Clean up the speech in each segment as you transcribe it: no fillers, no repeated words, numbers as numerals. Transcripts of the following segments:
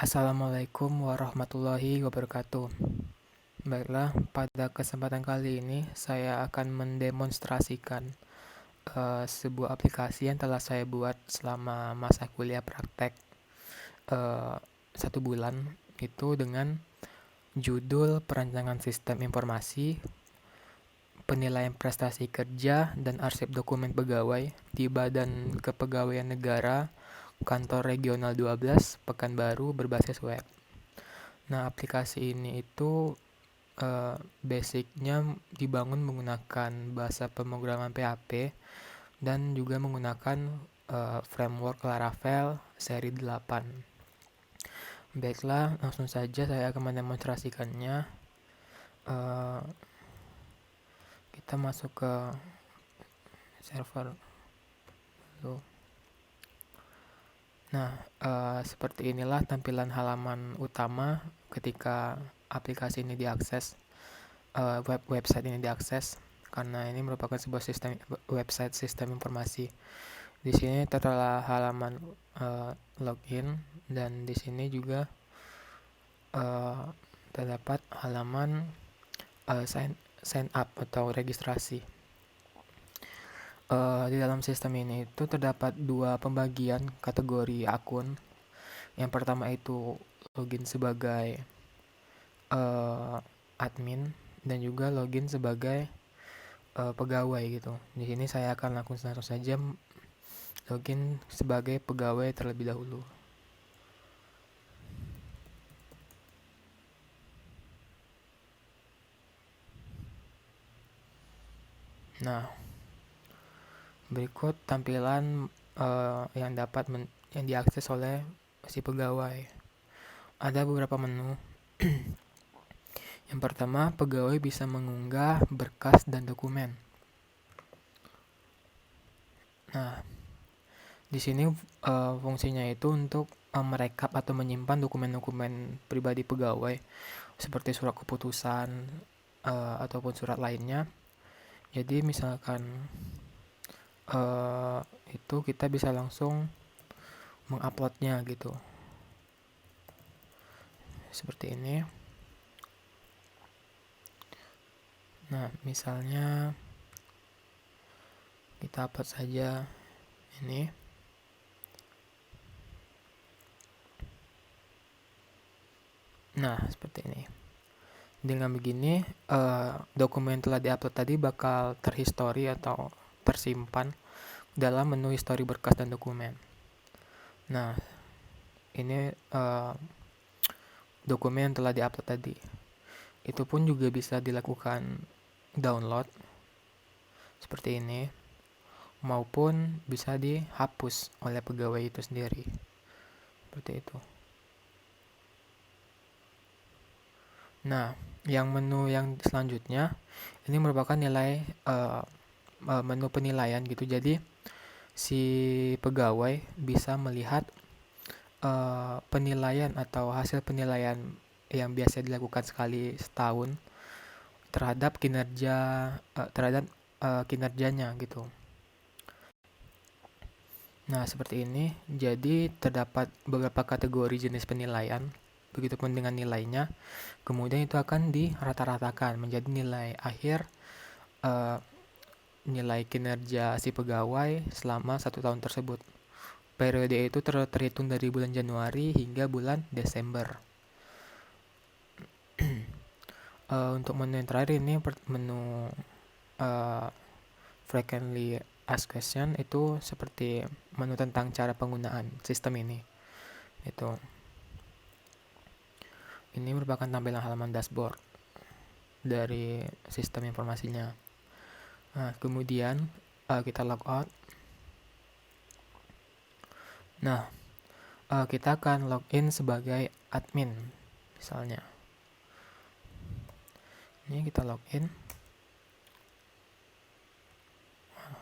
Assalamualaikum warahmatullahi wabarakatuh. Baiklah, pada kesempatan kali ini saya akan mendemonstrasikan sebuah aplikasi yang telah saya buat selama masa kuliah praktek eh, 1 bulan itu dengan judul Perancangan Sistem Informasi, Penilaian Prestasi Kerja dan Arsip Dokumen Pegawai di Badan Kepegawaian Negara, Kantor Regional 12, Pekanbaru berbasis web. Nah, aplikasi ini itu basicnya dibangun menggunakan bahasa pemrograman PHP dan juga menggunakan framework Laravel seri 8. Baiklah, langsung saja saya akan mendemonstrasikannya. Eh, kita masuk ke server dulu. Nah, seperti inilah tampilan halaman utama ketika aplikasi ini diakses. Website ini diakses karena ini merupakan sebuah website sistem informasi. Di sini tertera halaman login dan di sini juga uh, terdapat halaman sign up atau registrasi. Di dalam sistem ini itu terdapat 2 pembagian kategori akun. Yang pertama itu login sebagai admin dan juga login sebagai pegawai gitu. Di sini saya akan langsung saja login sebagai pegawai terlebih dahulu. Nah, berikut tampilan yang diakses oleh si pegawai. Ada beberapa menu. Yang pertama, pegawai bisa mengunggah berkas dan dokumen. Nah, di sini fungsinya itu untuk merekap atau menyimpan dokumen-dokumen pribadi pegawai seperti surat keputusan ataupun surat lainnya. Jadi misalkan itu kita bisa langsung menguploadnya gitu. Seperti ini. Nah, misalnya kita upload saja ini. Nah, seperti ini. Dengan begini, dokumen yang telah diupload tadi bakal terhistori atau tersimpan dalam menu histori berkas dan dokumen. Nah, ini dokumen yang telah diupload tadi. Itu pun juga bisa dilakukan download seperti ini, maupun bisa dihapus oleh pegawai itu sendiri. Seperti itu. Nah, yang menu yang selanjutnya ini merupakan menu penilaian gitu. Jadi si pegawai bisa melihat penilaian atau hasil penilaian yang biasa dilakukan sekali setahun terhadap kinerjanya gitu. Nah, seperti ini. Jadi terdapat beberapa kategori jenis penilaian, begitupun dengan nilainya. Kemudian itu akan dirata-ratakan menjadi nilai akhir nilai kinerja si pegawai selama 1 tahun tersebut. Periode itu terhitung dari bulan Januari hingga bulan Desember. Untuk menu yang terakhir ini menu frequently asked question, itu seperti menu tentang cara penggunaan sistem ini. Ini merupakan tampilan halaman dashboard dari sistem informasinya. Nah, kemudian kita log out. Nah, kita akan login sebagai admin misalnya. Ini kita login.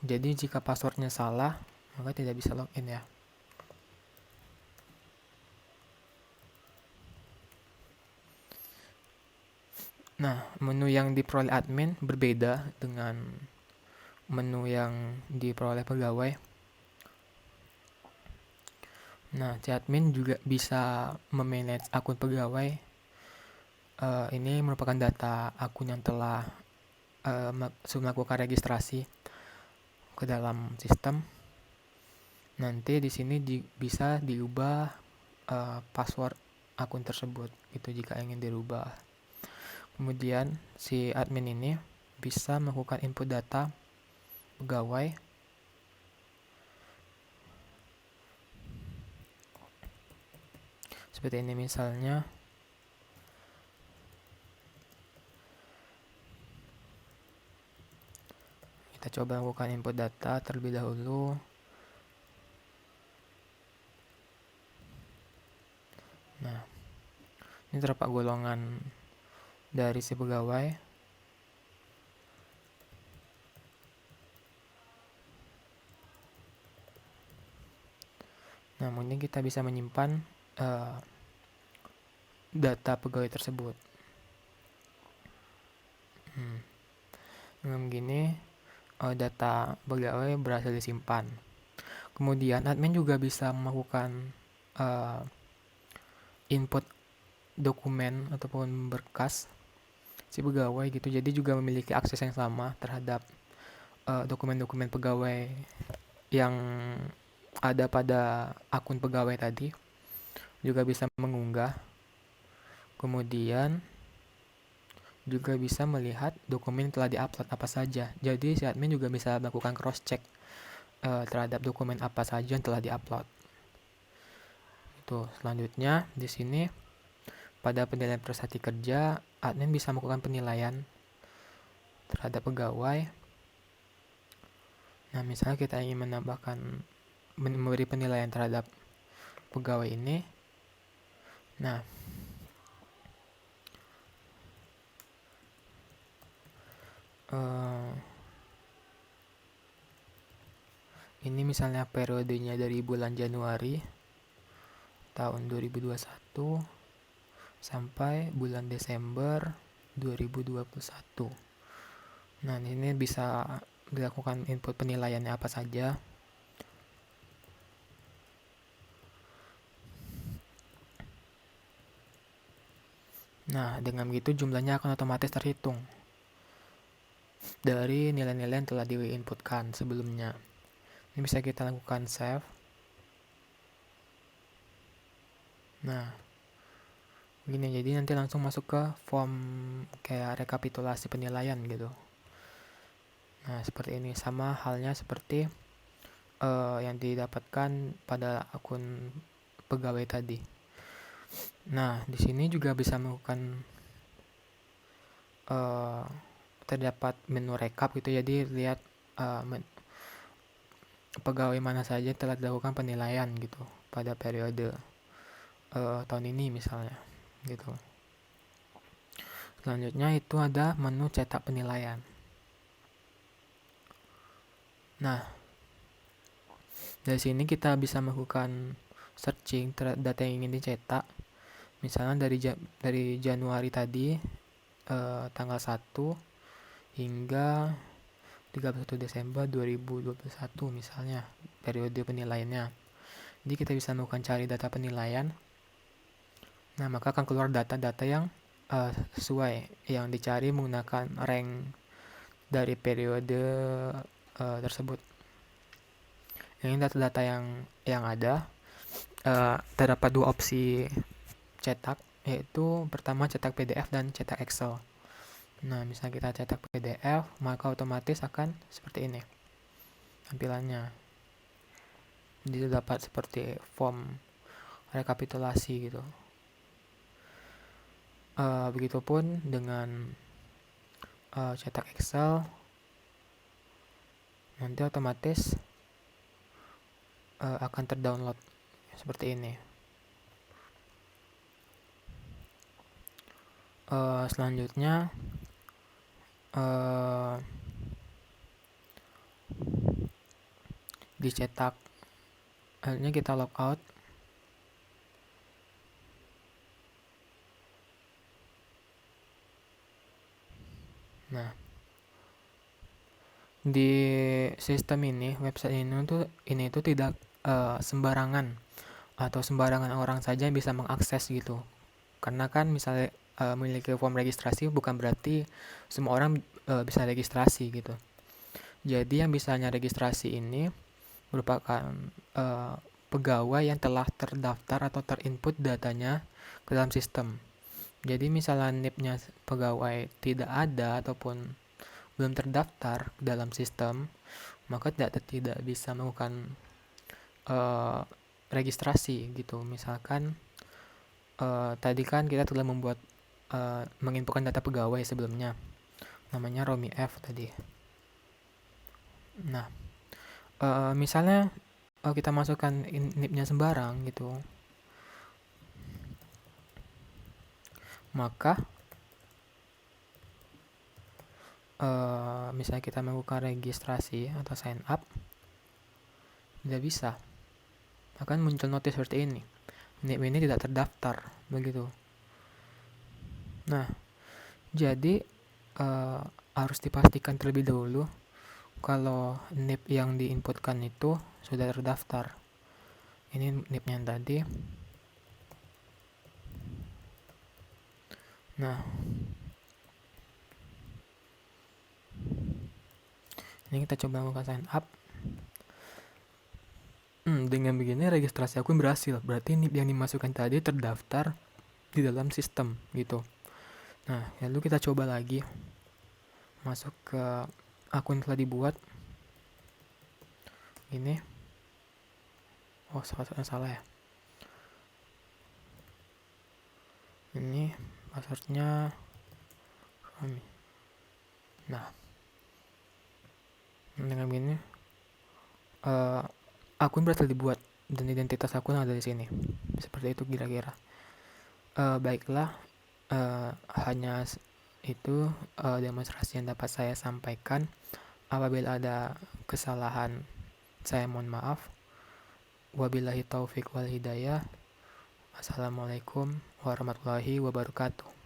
Jadi jika passwordnya salah, maka tidak bisa login ya. Nah, menu yang diperoleh admin berbeda dengan menu yang diperoleh pegawai. Nah, si admin juga bisa memanage akun pegawai. Ini merupakan data akun yang telah melakukan registrasi ke dalam sistem. Nanti di sini bisa diubah password akun tersebut itu jika ingin dirubah. Kemudian si admin ini bisa melakukan input data pegawai seperti ini. Misalnya kita coba lakukan input data terlebih dahulu. Nah, ini terdapat golongan dari si pegawai. Nah, mungkin kita bisa menyimpan data pegawai tersebut. Dengan begini, data pegawai berhasil disimpan. Kemudian admin juga bisa melakukan input dokumen ataupun berkas si pegawai gitu. Jadi juga memiliki akses yang sama terhadap dokumen-dokumen pegawai yang ada pada akun pegawai tadi. Juga bisa mengunggah. Kemudian juga bisa melihat dokumen yang telah diupload apa saja. Jadi si admin juga bisa melakukan cross check terhadap dokumen apa saja yang telah diupload. Itu selanjutnya di sini pada penilaian prestasi kerja, admin bisa melakukan penilaian terhadap pegawai. Nah, misalnya kita ingin memberi penilaian terhadap pegawai ini. Nah, ini misalnya periodenya dari bulan Januari tahun 2021 sampai bulan Desember 2021. Nah, ini bisa dilakukan input penilaiannya apa saja. Nah, dengan begitu jumlahnya akan otomatis terhitung dari nilai-nilai yang telah diinputkan sebelumnya. Ini bisa kita lakukan save. Nah, gini, jadi nanti langsung masuk ke form kayak rekapitulasi penilaian gitu. Nah, seperti ini, sama halnya seperti yang didapatkan pada akun pegawai tadi. Nah, di sini juga bisa melakukan terdapat menu rekap gitu. Jadi lihat pegawai mana saja telah dilakukan penilaian gitu pada periode tahun ini misalnya gitu. Selanjutnya itu ada menu cetak penilaian. Nah, dari sini kita bisa melakukan searching terhadap data yang ingin dicetak. Misalnya dari Januari tadi tanggal 1 hingga 31 Desember 2021 misalnya periode penilaiannya. Jadi kita bisa melakukan cari data penilaian. Nah, maka akan keluar data-data yang sesuai yang dicari menggunakan rank dari periode tersebut. Ini data-data yang ada terdapat dua opsi cetak, yaitu pertama cetak PDF dan cetak Excel. Nah, misalnya kita cetak PDF, maka otomatis akan seperti ini tampilannya. Jadi dapat seperti form rekapitulasi gitu. Begitupun dengan cetak Excel, nanti otomatis akan terdownload seperti ini. Selanjutnya dicetak, akhirnya kita logout. Nah, di sistem ini, website ini tuh tidak sembarangan atau sembarangan orang saja bisa mengakses gitu. Karena kan misalnya memiliki form registrasi bukan berarti semua orang bisa registrasi gitu. Jadi yang bisanya registrasi ini merupakan eh, pegawai yang telah terdaftar atau terinput datanya ke dalam sistem. Jadi misalnya NIP-nya pegawai tidak ada ataupun belum terdaftar dalam sistem, maka tidak bisa melakukan eh, registrasi gitu. Misalkan tadi kan kita telah menginputkan data pegawai sebelumnya, namanya Romi F tadi. Nah, misalnya kita masukkan NIP-nya sembarang gitu, maka misalnya kita melakukan registrasi atau sign up, tidak bisa. Akan muncul notis seperti ini. NIP ini tidak terdaftar, begitu. Nah, jadi harus dipastikan terlebih dahulu kalau NIP yang diinputkan itu sudah terdaftar. Ini NIP-nya yang tadi. Nah, ini kita coba melakukan sign up. Dengan begini registrasi akun berhasil. Berarti NIP yang dimasukkan tadi terdaftar di dalam sistem gitu. Nah, lalu kita coba lagi masuk ke akun yang telah dibuat. Ini. Oh, salah ya. Ini passwordnya Romi. Nah, dengan begini akun berhasil dibuat dan identitas akun ada di sini. Seperti itu kira-kira. Baiklah, hanya itu demonstrasi yang dapat saya sampaikan. Apabila ada kesalahan, saya mohon maaf. Wabillahi taufik wal hidayah. Assalamualaikum warahmatullahi wabarakatuh.